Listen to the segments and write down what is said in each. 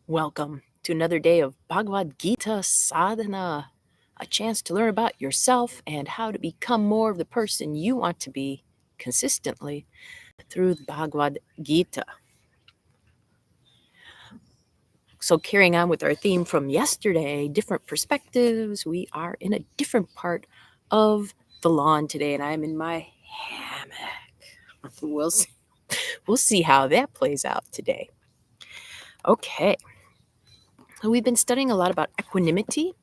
Welcome to another day of Bhagavad Gita Sadhana, a chance to learn about yourself and how to become more of the person you want to be consistently through the Bhagavad Gita. So, carrying on with our theme from yesterday, different perspectives, we are in a different part of the lawn today, and I'm in my hammock. We'll see how that plays out today. Okay. So we've been studying a lot about equanimity,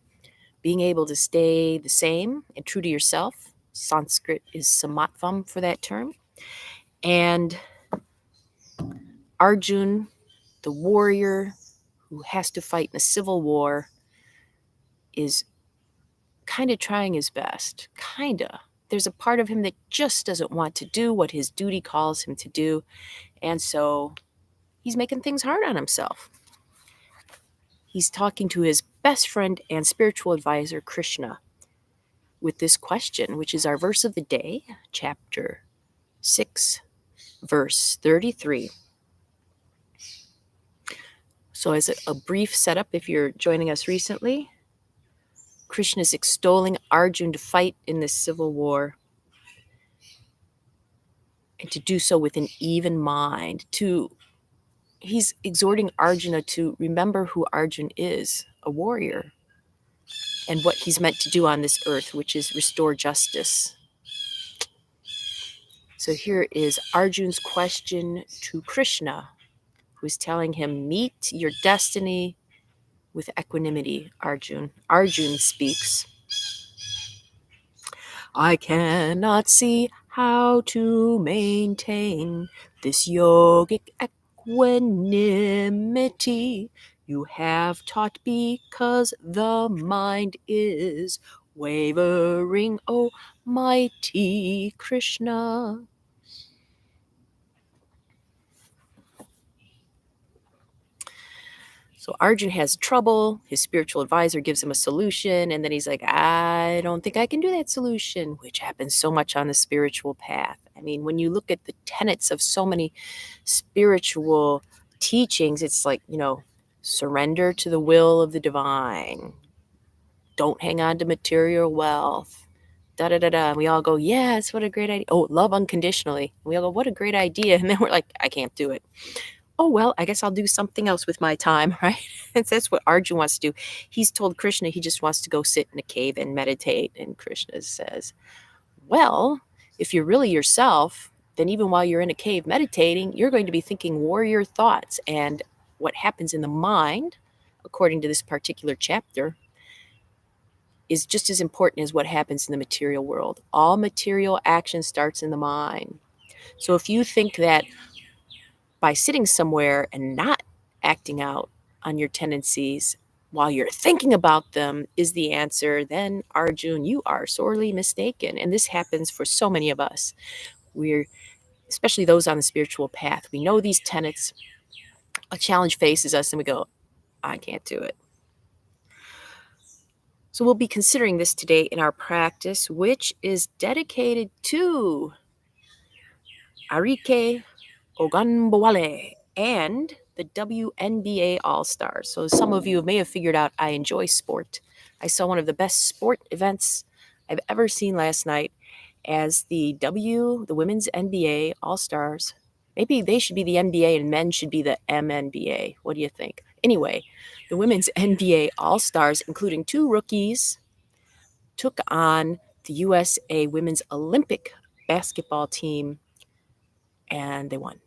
being able to stay the same and true to yourself. Sanskrit is Samatvam for that term. And Arjun, the warrior who has to fight in a civil war, is kind of trying his best. There's a part of him that just doesn't want to do what his duty calls him to do. And so he's making things hard on himself. He's talking to his best friend and spiritual advisor, Krishna, with this question, which is our verse of the day, chapter 6, verse 33. So as a brief setup, if you're joining us recently, Krishna is extolling Arjun to fight in this civil war and to do so with an even mind. He's exhorting Arjuna to remember who Arjun is, a warrior, and what he's meant to do on this earth, which is restore justice. So here is Arjun's question to Krishna, who's telling him, meet your destiny with equanimity, Arjun. Arjun speaks. I cannot see how to maintain this yogic equanimity you have taught, because the mind is wavering, O mighty Krishna. So Arjun has trouble. His spiritual advisor gives him a solution, and then he's like, I don't think I can do that solution, which happens so much on the spiritual path. I mean, when you look at the tenets of so many spiritual teachings, it's like, surrender to the will of the divine. Don't hang on to material wealth. Da-da-da-da. We all go, yes, what a great idea. Oh, love unconditionally. We all go, what a great idea. And then we're like, I can't do it. Oh, well, I guess I'll do something else with my time, right? And that's what Arjun wants to do. He's told Krishna he just wants to go sit in a cave and meditate. And Krishna says, well, if you're really yourself, then even while you're in a cave meditating, you're going to be thinking warrior thoughts. And what happens in the mind, according to this particular chapter, is just as important as what happens in the material world. All material action starts in the mind. So if you think that by sitting somewhere and not acting out on your tendencies while you're thinking about them is the answer, then Arjun, you are sorely mistaken. And this happens for so many of us. Especially those on the spiritual path, we know these tenets, a challenge faces us and we go, I can't do it. So we'll be considering this today in our practice, which is dedicated to Arike Ogunbowale and the WNBA All-Stars. So some of you may have figured out I enjoy sport. I saw one of the best sport events I've ever seen last night as the Women's NBA All-Stars. Maybe they should be the NBA and men should be the MNBA. What do you think? Anyway, the Women's NBA All-Stars, including 2 rookies, took on the USA Women's Olympic basketball team, and they won.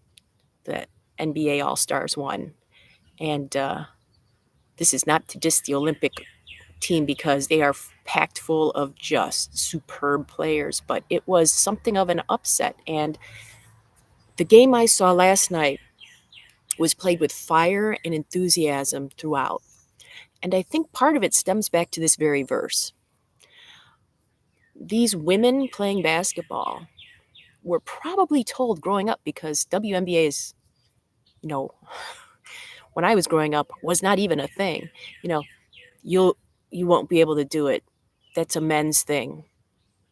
The NBA All-Stars won. And this is not to diss the Olympic team because they are packed full of just superb players, but it was something of an upset. And the game I saw last night was played with fire and enthusiasm throughout. And I think part of it stems back to this very verse. These women playing basketball were probably told growing up, because WNBA is, when I was growing up, was not even a thing. You won't be able to do it. That's a men's thing.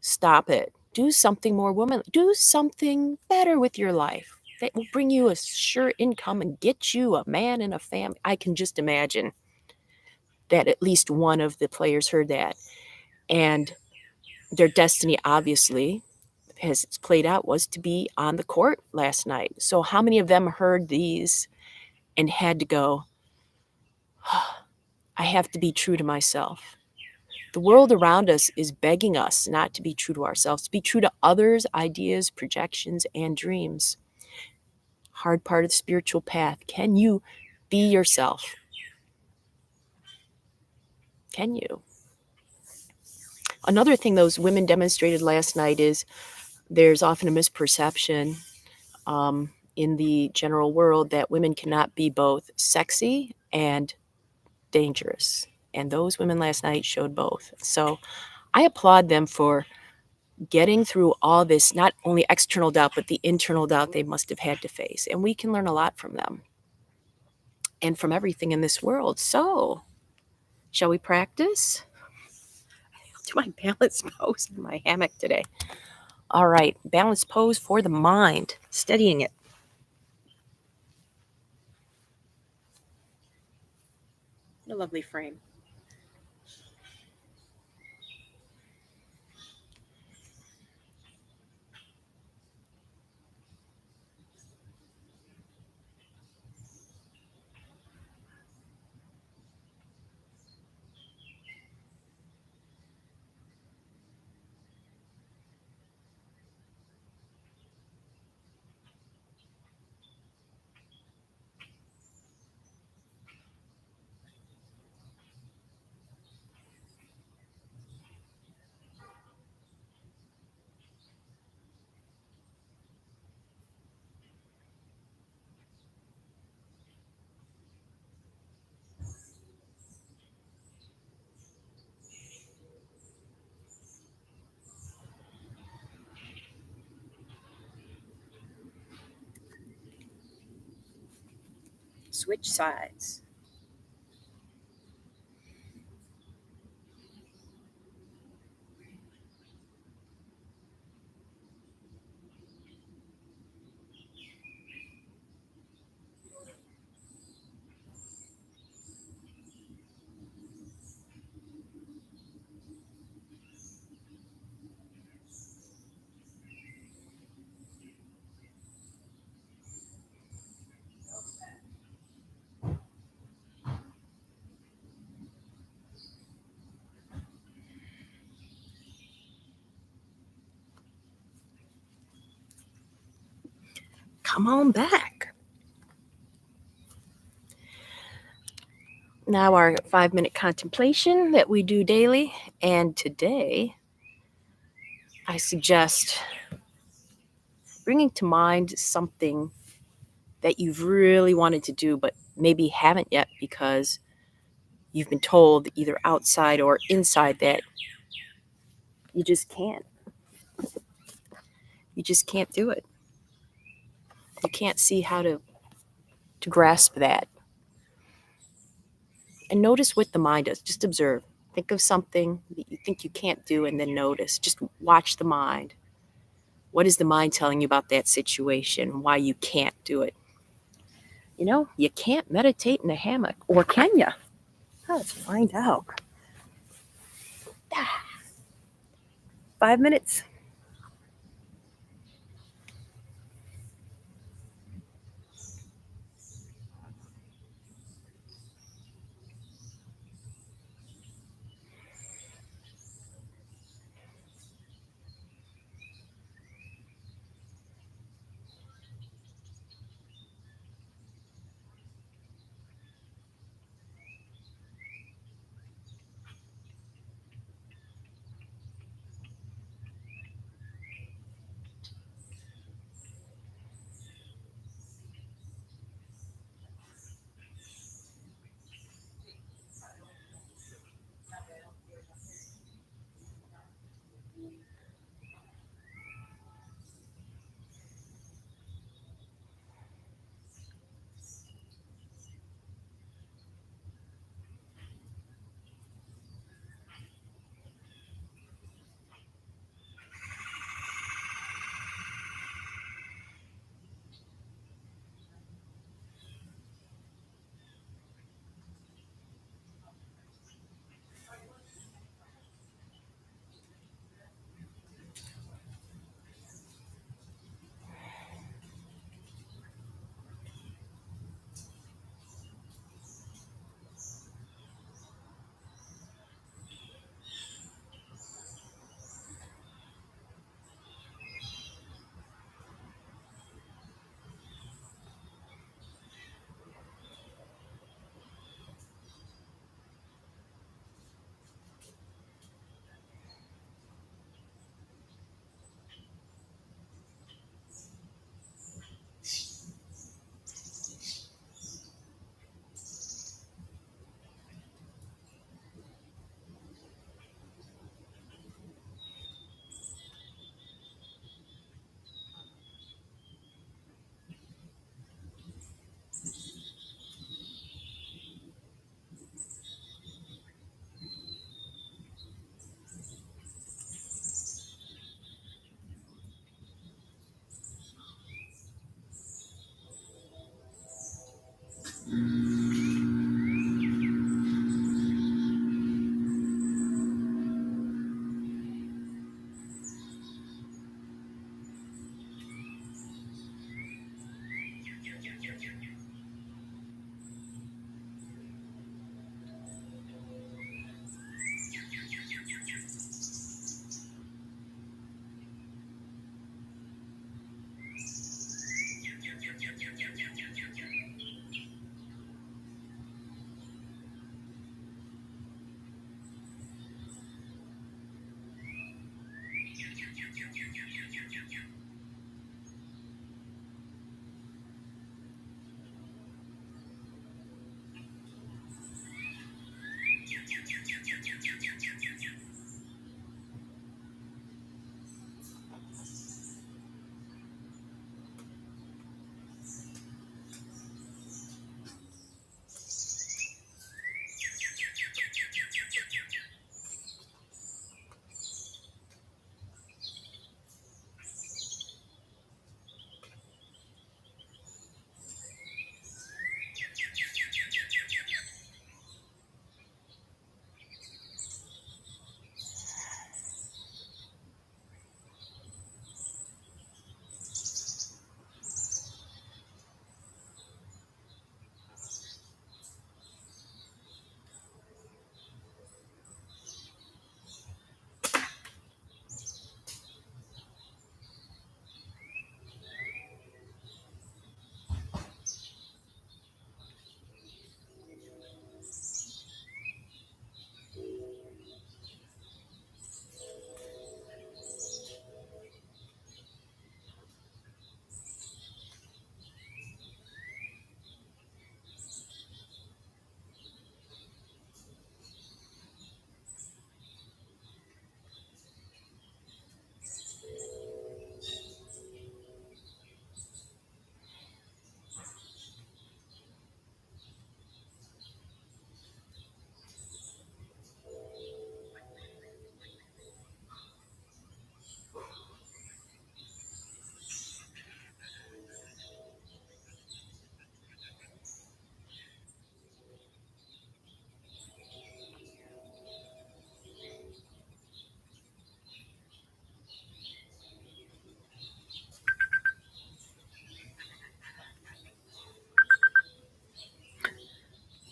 Stop it. Do something more womanly. Do something better with your life. that will bring you a sure income and get you a man and a family. I can just imagine that at least one of the players heard that. And their destiny, obviously, as it's played out, was to be on the court last night. So how many of them heard these and had to go, I have to be true to myself? The world around us is begging us not to be true to ourselves, to be true to others' ideas, projections, and dreams. Hard part of the spiritual path. Can you be yourself? Can you? Another thing those women demonstrated last night is there's often a misperception in the general world that women cannot be both sexy and dangerous. And those women last night showed both. So I applaud them for getting through all this, not only external doubt, but the internal doubt they must have had to face. And we can learn a lot from them and from everything in this world. So, shall we practice? I'll do my balance pose in my hammock today. All right, balance pose for the mind, steadying it. A lovely frame. Switch sides. Come on back. Now, our 5-minute contemplation that we do daily. And today, I suggest bringing to mind something that you've really wanted to do, but maybe haven't yet because you've been told either outside or inside that you just can't. You just can't do it. You can't see how to grasp that. And notice what the mind does. Just observe. Think of something that you think you can't do and then notice. Just watch the mind. What is the mind telling you about that situation? Why you can't do it? You know, you can't meditate in a hammock. Or can you? Let's find out. 5 minutes.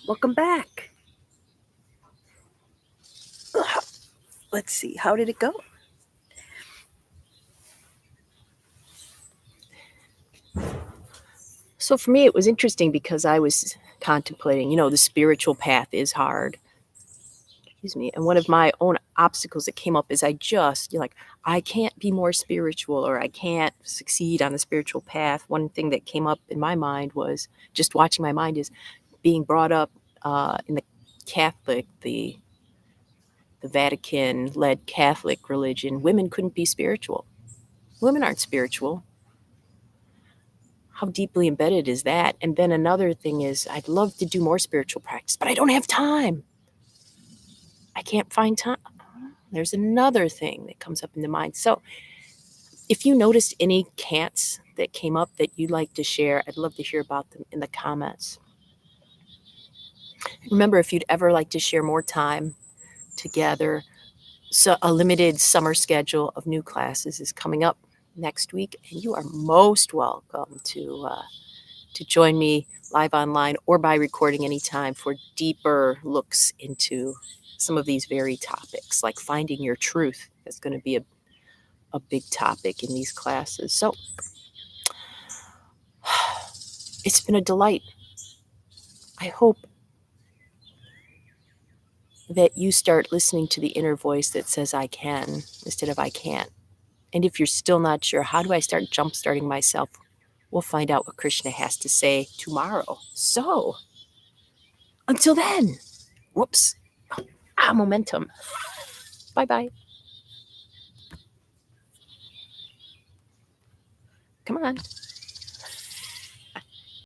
Welcome back. Ugh. Let's see, how did it go? So for me, it was interesting because I was contemplating, the spiritual path is hard. Excuse me. And one of my own obstacles that came up is I can't be more spiritual, or I can't succeed on the spiritual path. One thing that came up in my mind was just watching my mind is being brought up in the Vatican-led Catholic religion. Women couldn't be spiritual. Women aren't spiritual. How deeply embedded is that? And then another thing is I'd love to do more spiritual practice, but I don't have time. I can't find time. There's another thing that comes up in the mind. So if you noticed any can'ts that came up that you'd like to share, I'd love to hear about them in the comments. Remember, if you'd ever like to share more time together, so a limited summer schedule of new classes is coming up next week, and you are most welcome to join me live online or by recording anytime for deeper looks into some of these very topics, like finding your truth. That's going to be a big topic in these classes. So it's been a delight. I hope that you start listening to the inner voice that says I can instead of I can't. And if you're still not sure, how do I start jump-starting myself? We'll find out what Krishna has to say tomorrow. So until then, whoops, momentum. Bye-bye. Come on.